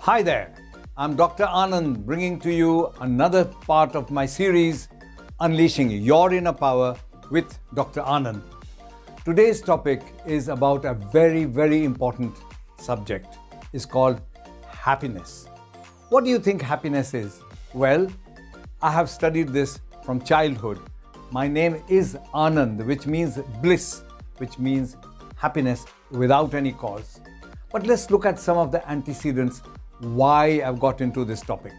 Hi there, I'm Dr. Anand bringing to you another part of my series, Unleashing Your Inner Power with Dr. Anand. Today's topic is about a very, very important subject. It's called happiness. What do you think happiness is? Well, I have studied this from childhood. My name is Anand, which means bliss, which means happiness without any cause. But let's look at some of the antecedents why I've got into this topic.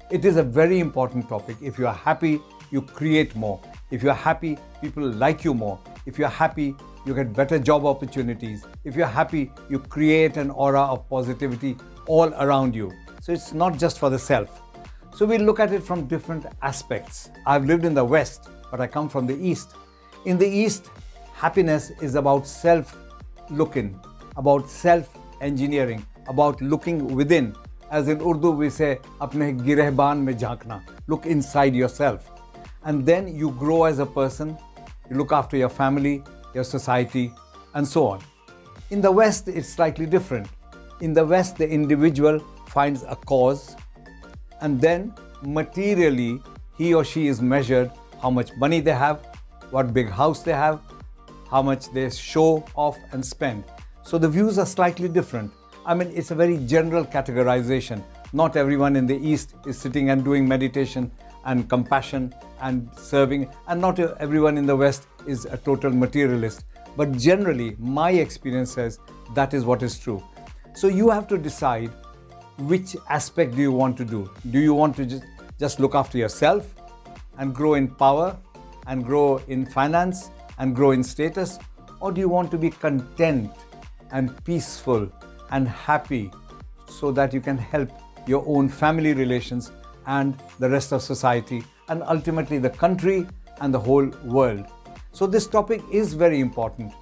It is a very important topic. If you are happy, you create more. If you're happy, people like you more. If you're happy, you get better job opportunities. If you're happy, you create an aura of positivity all around you. So it's not just for the self. So we look at it from different aspects. I've lived in the West, but I come from the East. In the East, happiness is about self-looking, about self-engineering, about looking within. As in Urdu, we say, apne girehban mein jhankna. Look inside yourself. And then you grow as a person. You look after your family, your society, and so on. In the West, it's slightly different. In the West, the individual finds a cause, and then materially, he or she is measured how much money they have, what big house they have, how much they show off and spend. So the views are slightly different. I mean, it's a very general categorization. Not everyone in the East is sitting and doing meditation and compassion and serving, and not everyone in the West is a total materialist. But generally, my experience says that is what is true. So you have to decide which aspect do you want to do. Do you want to just look after yourself and grow in power and grow in finance and grow in status? Or do you want to be content and peaceful and happy so that you can help your own family relations and the rest of society and ultimately the country and the whole world? So this topic is very important.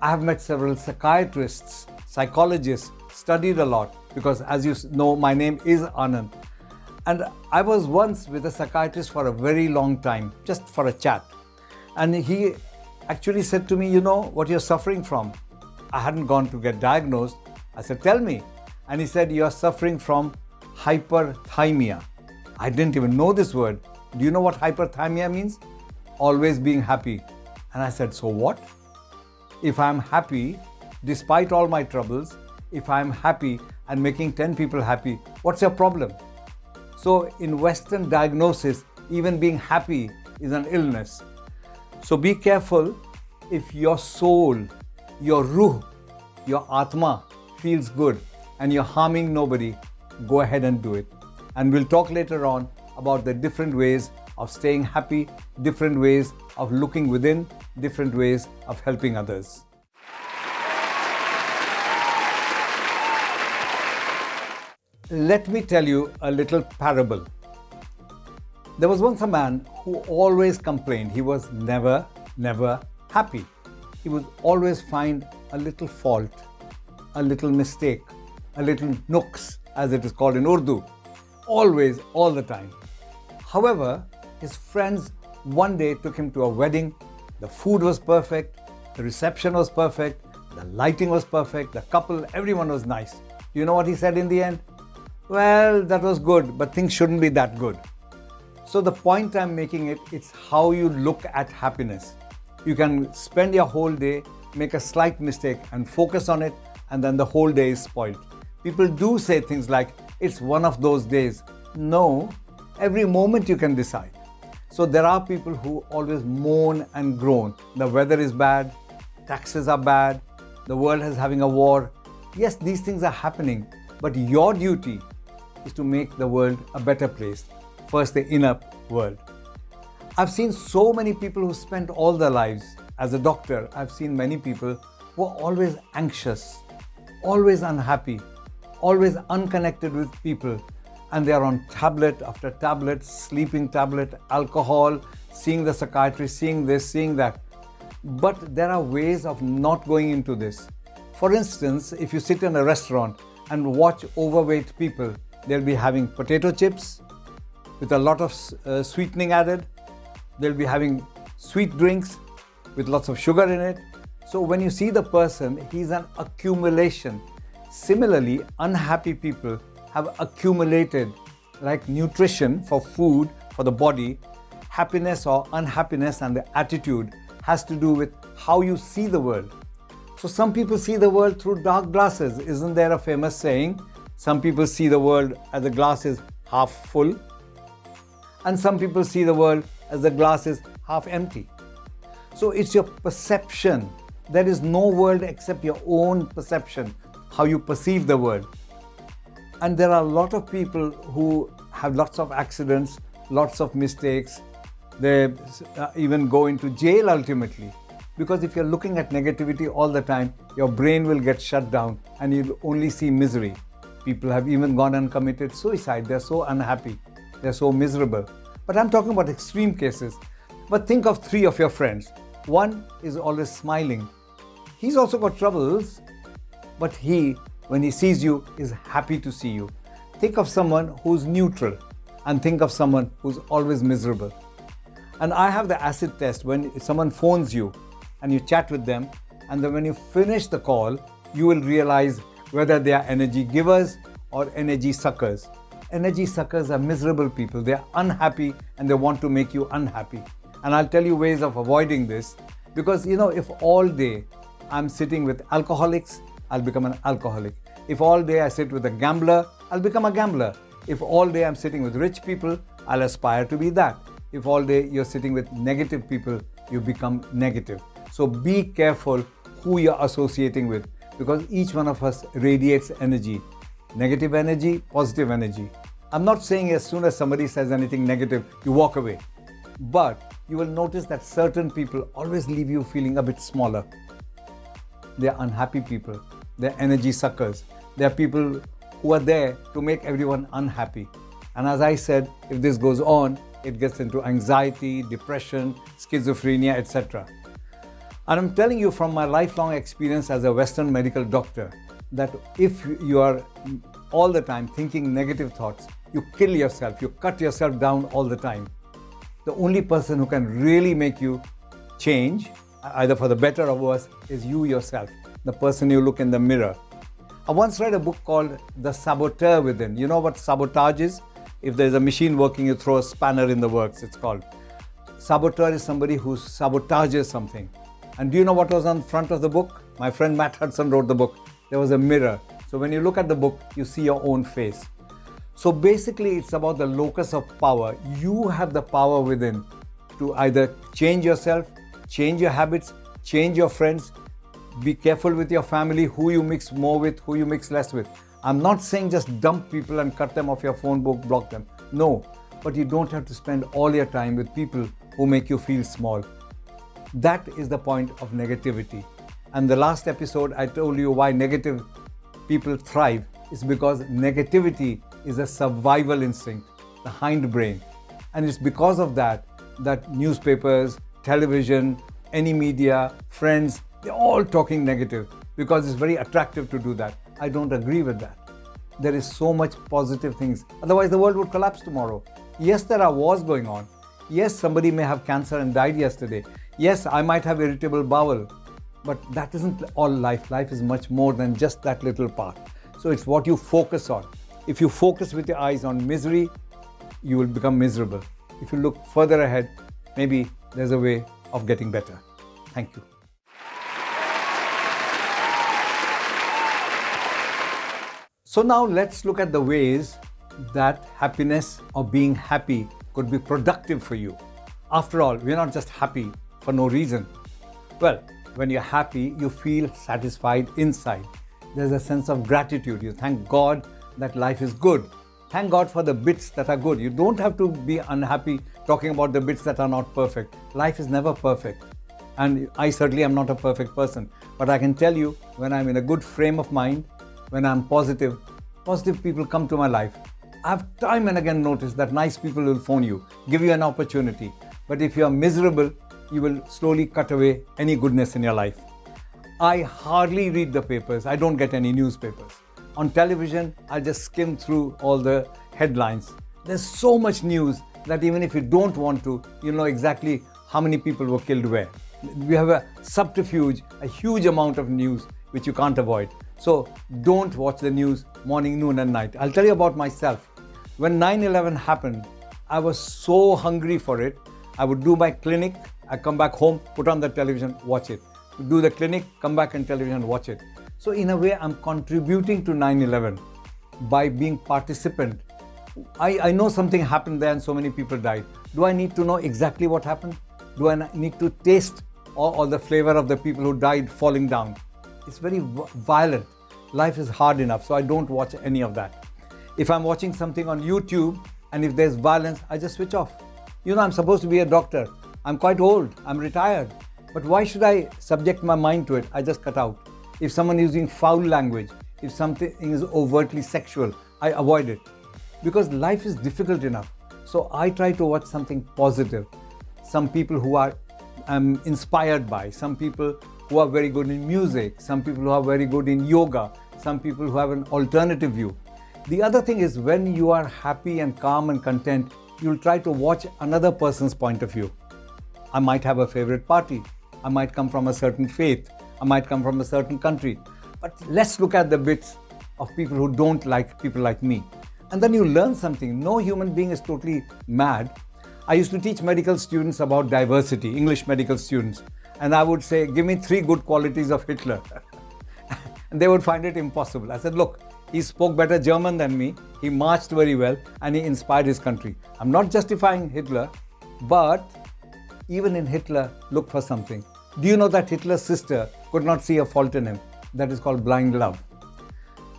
I have met several psychiatrists, psychologists, studied a lot because, as you know, my name is Anand. And I was once with a psychiatrist for a very long time, just for a chat. And he actually said to me, you know what you're suffering from? I hadn't gone to get diagnosed. I said, tell me. And he said, you're suffering from hyperthymia. I didn't even know this word. Do you know what hyperthymia means? Always being happy. And I said, so what? If I'm happy, despite all my troubles, if I'm happy and making 10 people happy, what's your problem? So in Western diagnosis, even being happy is an illness. So be careful. If your soul, your ruh, your atma feels good and you're harming nobody, go ahead and do it. And we'll talk later on about the different ways of staying happy, different ways of looking within, different ways of helping others. Let me tell you a little parable. There was once a man who always complained. He was never happy. He would always find a little fault, a little mistake, a little nooks, as it is called in Urdu. Always, all the time. However, his friends one day took him to a wedding. The food was perfect, the reception was perfect, the lighting was perfect, the couple, everyone was nice. You know what he said in the end? Well, that was good, but things shouldn't be that good. So the point I'm making it's how you look at happiness. You can spend your whole day, make a slight mistake and focus on it, and then the whole day is spoiled. People do say things like, it's one of those days. No, every moment you can decide. So there are people who always moan and groan. The weather is bad, taxes are bad, the world is having a war. Yes, these things are happening, but your duty is to make the world a better place. First, the inner world. I've seen so many people who spent all their lives. As a doctor, I've seen many people who are always anxious, always unhappy, always unconnected with people. And they are on tablet after tablet, sleeping tablet, alcohol, seeing the psychiatrist, seeing this, seeing that. But there are ways of not going into this. For instance, if you sit in a restaurant and watch overweight people, they'll be having potato chips with a lot of sweetening added. They'll be having sweet drinks with lots of sugar in it. So when you see the person, he's an accumulation. Similarly, unhappy people have accumulated like nutrition for food for the body. Happiness or unhappiness and the attitude has to do with how you see the world. So some people see the world through dark glasses. Isn't there a famous saying? Some people see the world as the glass is half full, and some people see the world as the glass is half empty. So it's your perception. There is no world except your own perception, how you perceive the world. And there are a lot of people who have lots of accidents, lots of mistakes. They even go into jail ultimately. Because if you're looking at negativity all the time, your brain will get shut down and you'll only see misery. People have even gone and committed suicide. They're so unhappy. They're so miserable. But I'm talking about extreme cases. But think of 3 of your friends. One is always smiling. He's also got troubles, but he, when he sees you, is happy to see you. Think of someone who's neutral and think of someone who's always miserable. And I have the acid test. When someone phones you and you chat with them, and then when you finish the call, you will realize whether they are energy givers or energy suckers. Energy suckers are miserable people. They are unhappy and they want to make you unhappy. And I'll tell you ways of avoiding this, because if all day I'm sitting with alcoholics, I'll become an alcoholic. If all day I sit with a gambler, I'll become a gambler. If all day I'm sitting with rich people, I'll aspire to be that. If all day you're sitting with negative people, you become negative. So be careful who you're associating with, because each one of us radiates energy. Negative energy, positive energy. I'm not saying as soon as somebody says anything negative, you walk away. But you will notice that certain people always leave you feeling a bit smaller. They're unhappy people. They're energy suckers. They're people who are there to make everyone unhappy. And as I said, if this goes on, it gets into anxiety, depression, schizophrenia, etc. And I'm telling you from my lifelong experience as a Western medical doctor that if you are all the time thinking negative thoughts, you kill yourself, you cut yourself down all the time. The only person who can really make you change, either for the better or worse, is you yourself, the person you look in the mirror. I once read a book called The Saboteur Within. You know what sabotage is? If there's a machine working, you throw a spanner in the works, it's called. Saboteur is somebody who sabotages something. And do you know what was on front of the book? My friend Matt Hudson wrote the book. There was a mirror. So when you look at the book, you see your own face. So basically, it's about the locus of power. You have the power within to either change yourself, change your habits, change your friends. Be careful with your family, who you mix more with, who you mix less with. I'm not saying just dump people and cut them off your phone book, block them. No, but you don't have to spend all your time with people who make you feel small. That is the point of negativity. And the last episode, I told you why negative people thrive is because negativity is a survival instinct, the hindbrain. And it's because of that newspapers, television, any media, friends, they're all talking negative because it's very attractive to do that. I don't agree with that. There is so much positive things. Otherwise, the world would collapse tomorrow. Yes, there are wars going on. Yes, somebody may have cancer and died yesterday. Yes, I might have irritable bowel. But that isn't all life. Life is much more than just that little part. So it's what you focus on. If you focus with your eyes on misery, you will become miserable. If you look further ahead, maybe there's a way of getting better. Thank you. So now let's look at the ways that happiness or being happy could be productive for you. After all, we're not just happy for no reason. Well, when you're happy, you feel satisfied inside. There's a sense of gratitude. You thank God that life is good. Thank God for the bits that are good. You don't have to be unhappy talking about the bits that are not perfect. Life is never perfect. And I certainly am not a perfect person. But I can tell you, when I'm in a good frame of mind, when I'm positive people come to my life. I've time and again noticed that nice people will phone you, give you an opportunity. But if you're miserable, you will slowly cut away any goodness in your life. I hardly read the papers. I don't get any newspapers. On television, I just skim through all the headlines. There's so much news that even if you don't want to, you know exactly how many people were killed where. We have a subterfuge, a huge amount of news which you can't avoid. So don't watch the news morning, noon and night. I'll tell you about myself. When 9/11 happened, I was so hungry for it. I would do my clinic, I come back home, put on the television, watch it. Do the clinic, come back on television, watch it. So in a way, I'm contributing to 9/11 by being participant. I know something happened there and so many people died. Do I need to know exactly what happened? Do I need to taste all the flavor of the people who died falling down? It's very violent. Life is hard enough, so I don't watch any of that. If I'm watching something on YouTube and if there's violence, I just switch off. You know, I'm supposed to be a doctor. I'm quite old. I'm retired. But why should I subject my mind to it? I just cut out. If someone is using foul language, if something is overtly sexual, I avoid it. Because life is difficult enough. So I try to watch something positive. Some people who I'm inspired by, some people who are very good in music, some people who are very good in yoga, some people who have an alternative view. The other thing is when you are happy and calm and content, you'll try to watch another person's point of view. I might have a favorite party. I might come from a certain faith. I might come from a certain country. But let's look at the bits of people who don't like people like me. And then you learn something. No human being is totally mad. I used to teach medical students about diversity, English medical students. And I would say, give me 3 good qualities of Hitler. And they would find it impossible. I said, look, he spoke better German than me. He marched very well and he inspired his country. I'm not justifying Hitler, but even in Hitler, look for something. Do you know that Hitler's sister could not see a fault in him? That is called blind love.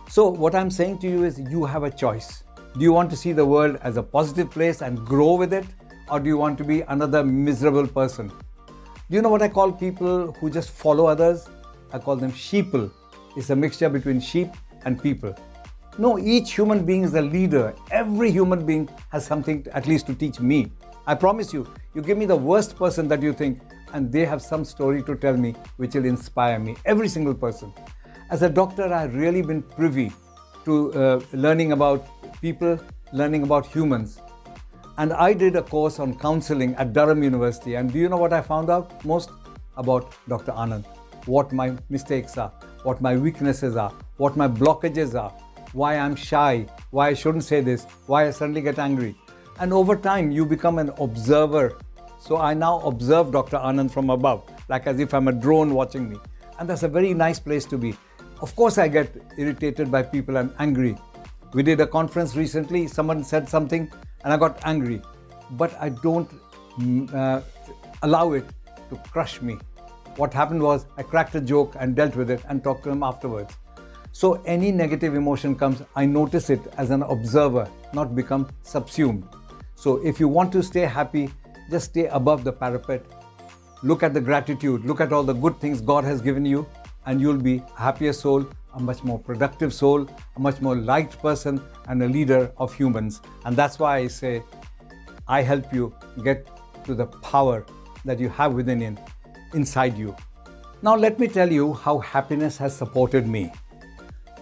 So what I'm saying to you is you have a choice. Do you want to see the world as a positive place and grow with it? Or do you want to be another miserable person? Do you know what I call people who just follow others? I call them sheeple. It's a mixture between sheep and people. No, each human being is a leader. Every human being has something at least to teach me. I promise you, you give me the worst person that you think and they have some story to tell me which will inspire me. Every single person. As a doctor, I've really been privy to learning about people, learning about humans. And I did a course on counseling at Durham University. And do you know what I found out most? About Dr. Anand. What my mistakes are, what my weaknesses are, what my blockages are, why I'm shy, why I shouldn't say this, why I suddenly get angry. And over time, you become an observer. So I now observe Dr. Anand from above, like as if I'm a drone watching me. And that's a very nice place to be. Of course, I get irritated by people and angry. We did a conference recently, someone said something and I got angry. But I don't allow it to crush me. What happened was I cracked a joke and dealt with it and talked to him afterwards. So any negative emotion comes, I notice it as an observer, not become subsumed. So if you want to stay happy, just stay above the parapet. Look at the gratitude, look at all the good things God has given you, and you'll be a happier soul, a much more productive soul, a much more liked person, and a leader of humans. And that's why I say, I help you get to the power that you have within inside you. Now let me tell you how happiness has supported me.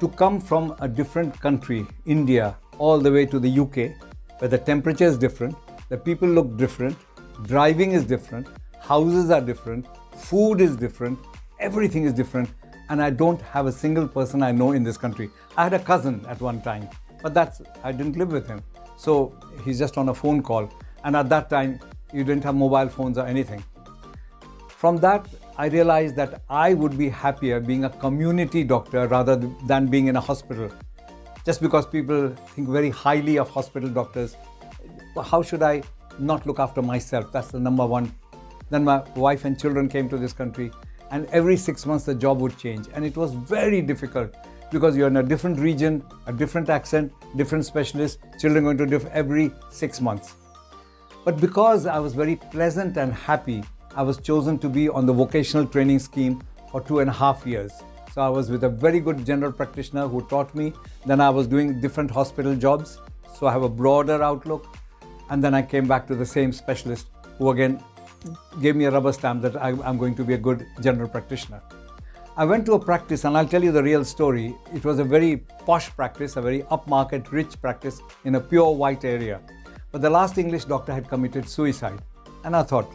To come from a different country, India, all the way to the UK, where the temperature is different, the people look different, driving is different, houses are different, food is different, everything is different, and I don't have a single person I know in this country. I had a cousin at one time, but I didn't live with him. So he's just on a phone call. And at that time, you didn't have mobile phones or anything. From that, I realized that I would be happier being a community doctor rather than being in a hospital. Just because people think very highly of hospital doctors, how should I not look after myself? That's the number one. Then my wife and children came to this country, and every 6 months the job would change. And it was very difficult because you're in a different region, a different accent, different specialist, children going to every 6 months. But because I was very pleasant and happy, I was chosen to be on the vocational training scheme for 2.5 years. So I was with a very good general practitioner who taught me. Then I was doing different hospital jobs. So I have a broader outlook. And then I came back to the same specialist who again gave me a rubber stamp that I'm going to be a good general practitioner. I went to a practice, and I'll tell you the real story. It was a very posh practice, a very upmarket, rich practice in a pure white area. But the last English doctor had committed suicide. And I thought,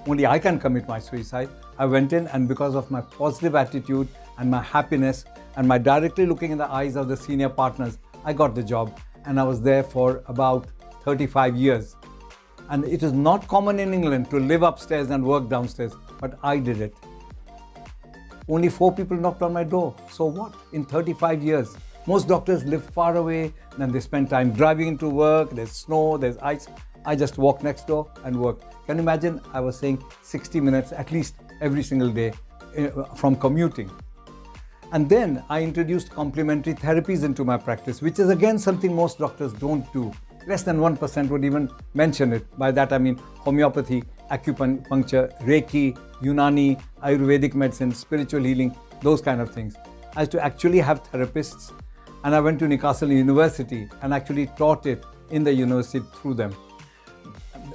only I can commit my suicide. I went in, and because of my positive attitude and my happiness and my directly looking in the eyes of the senior partners, I got the job, and I was there for about 35 years. And it is not common in England to live upstairs and work downstairs, but I did it. Only 4 people knocked on my door. So what? In 35 years. Most doctors live far away, then they spend time driving into work, there's snow, there's ice. I just walk next door and work. Can you imagine? I was saying 60 minutes at least every single day from commuting. And then I introduced complementary therapies into my practice, which is again something most doctors don't do. Less than 1% would even mention it. By that I mean homeopathy, acupuncture, Reiki, Unani, Ayurvedic medicine, spiritual healing, those kind of things. I used to actually have therapists, and I went to Newcastle University and actually taught it in the university through them,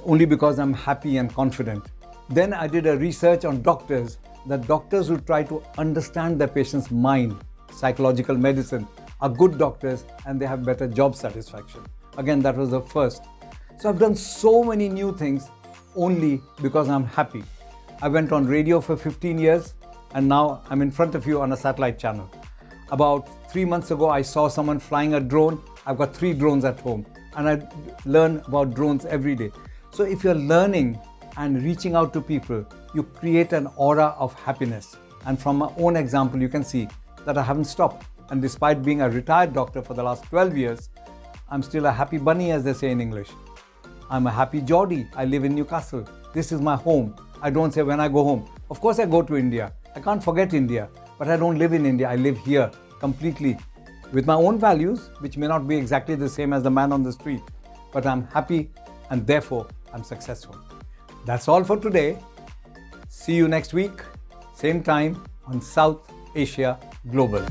only because I'm happy and confident. Then I did a research on doctors, that doctors who try to understand their patient's mind, psychological medicine, are good doctors and they have better job satisfaction. Again, that was the first. So I've done so many new things only because I'm happy. I went on radio for 15 years and now I'm in front of you on a satellite channel. About 3 months ago, I saw someone flying a drone. I've got 3 drones at home and I learn about drones every day. So if you're learning and reaching out to people, you create an aura of happiness. And from my own example, you can see that I haven't stopped. And despite being a retired doctor for the last 12 years, I'm still a happy bunny, as they say in English. I'm a happy Geordie. I live in Newcastle. This is my home. I don't say when I go home. Of course I go to India. I can't forget India, but I don't live in India. I live here completely with my own values, which may not be exactly the same as the man on the street, but I'm happy and therefore I'm successful. That's all for today. See you next week, same time on South Asia Global.